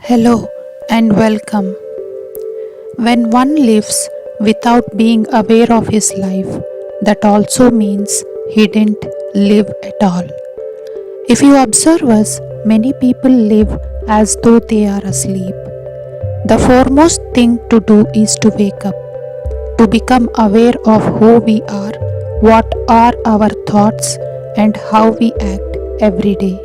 Hello and welcome. When one lives without being aware of his life, that also means he didn't live at all. If you observe us, many people live as though they are asleep. The foremost thing to do is to wake up, to become aware of who we are, what are our thoughts, and how we act every day.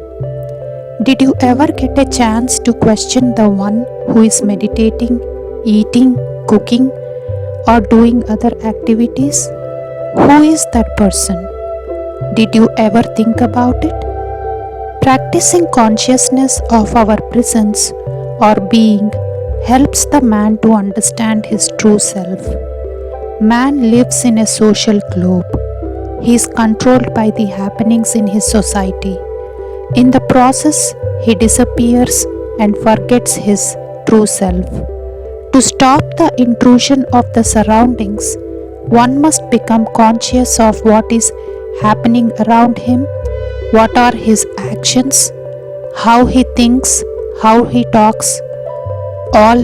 Did you ever get a chance to question the one who is meditating, eating, cooking, or doing other activities? Who is that person? Did you ever think about it? Practicing consciousness of our presence or being helps the man to understand his true self. Man lives in a social globe. He is controlled by the happenings in his society. In the process, he disappears and forgets his true self. To stop the intrusion of the surroundings, one must become conscious of what is happening around him, what are his actions, how he thinks, how he talks, all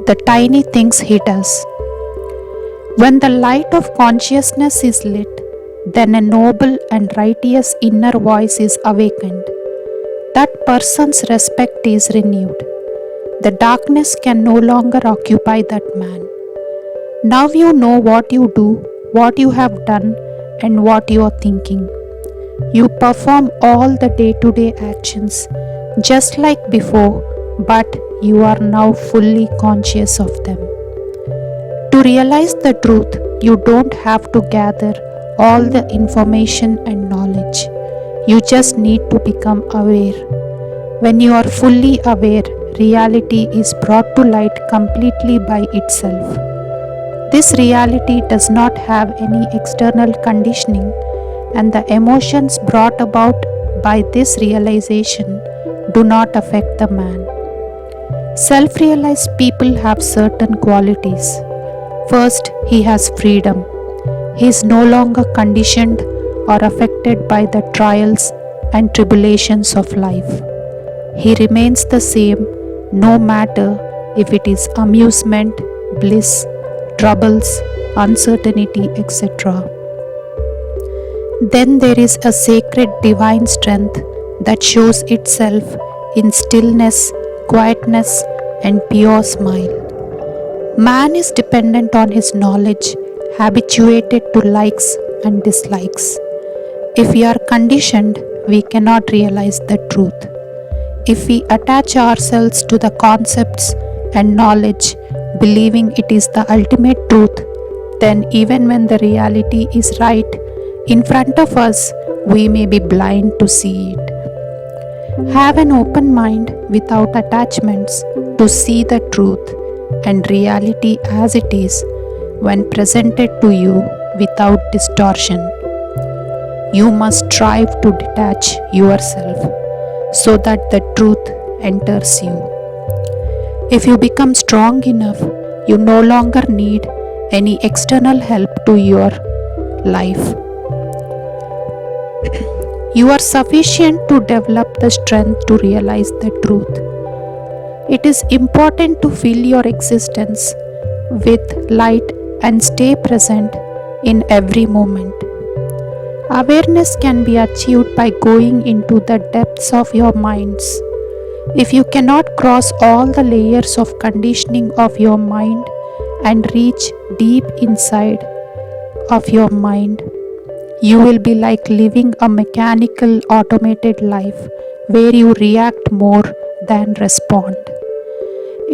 the tiny things he does. When the light of consciousness is lit, then a noble and righteous inner voice is awakened. That person's respect is renewed. The darkness can no longer occupy that man. Now you know what you do, what you have done, and what you are thinking. You perform all the day-to-day actions just like before, but you are now fully conscious of them. To realize the truth, you don't have to gather all the information and knowledge. You just need to become aware. When you are fully aware, reality is brought to light completely by itself. This reality does not have any external conditioning, and the emotions brought about by this realization do not affect the man. Self-realized people have certain qualities. First, he has freedom. He is no longer conditioned or affected by the trials and tribulations of life. He remains the same no matter if it is amusement, bliss, troubles, uncertainty, etc. Then there is a sacred divine strength that shows itself in stillness, quietness, and pure smile. Man is dependent on his knowledge, habituated to likes and dislikes. If we are conditioned, we cannot realize the truth. If we attach ourselves to the concepts and knowledge, believing it is the ultimate truth, then even when the reality is right in front of us, we may be blind to see it. Have an open mind without attachments to see the truth and reality as it is when presented to you without distortion. You must strive to detach yourself so that the truth enters you. If you become strong enough, you no longer need any external help to your life. You are sufficient to develop the strength to realize the truth. It is important to fill your existence with light and stay present in every moment. Awareness can be achieved by going into the depths of your minds. If you cannot cross all the layers of conditioning of your mind and reach deep inside of your mind, you will be like living a mechanical automated life where you react more than respond.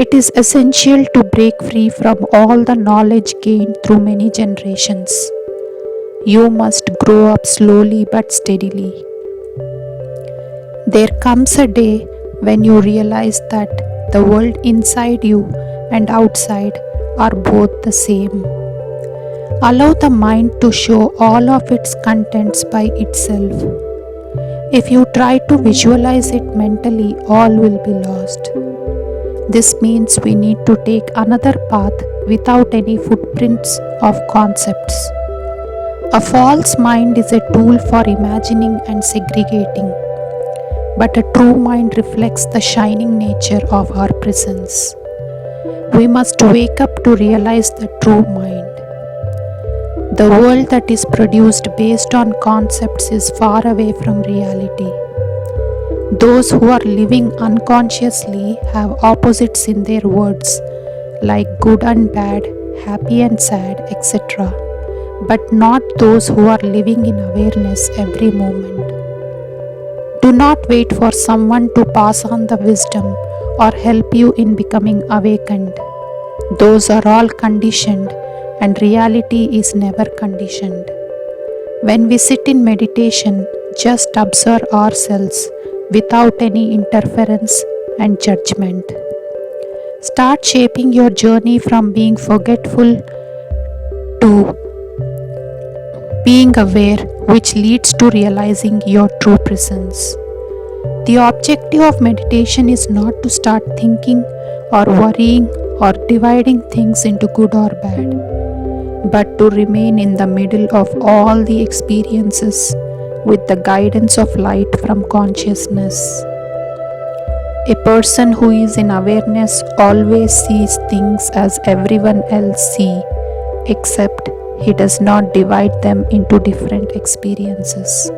It is essential to break free from all the knowledge gained through many generations. You must grow up slowly but steadily. There comes a day when you realize that the world inside you and outside are both the same. Allow the mind to show all of its contents by itself. If you try to visualize it mentally, all will be lost. This means we need to take another path without any footprints of concepts. A false mind is a tool for imagining and segregating. but a true mind reflects the shining nature of our presence. We must wake up to realize the true mind. The world that is produced based on concepts is far away from reality. Those who are living unconsciously have opposites in their words, like good and bad, happy and sad, etc., but not those who are living in awareness every moment. Do not wait for someone to pass on the wisdom or help you in becoming awakened. Those are all conditioned, and reality is never conditioned. When we sit in meditation, just observe ourselves without any interference and judgment. Start shaping your journey from being forgetful to being aware, which leads to realizing your true presence. The objective of meditation is not to start thinking or worrying or dividing things into good or bad, but to remain in the middle of all the experiences with the guidance of light from consciousness. A person who is in awareness always sees things as everyone else sees, except he does not divide them into different experiences.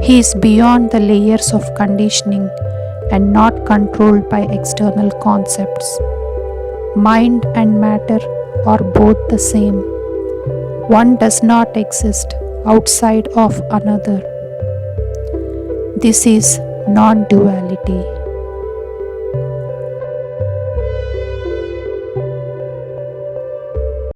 He is beyond the layers of conditioning and not controlled by external concepts. Mind and matter are both the same. One does not exist outside of another. This is non-duality.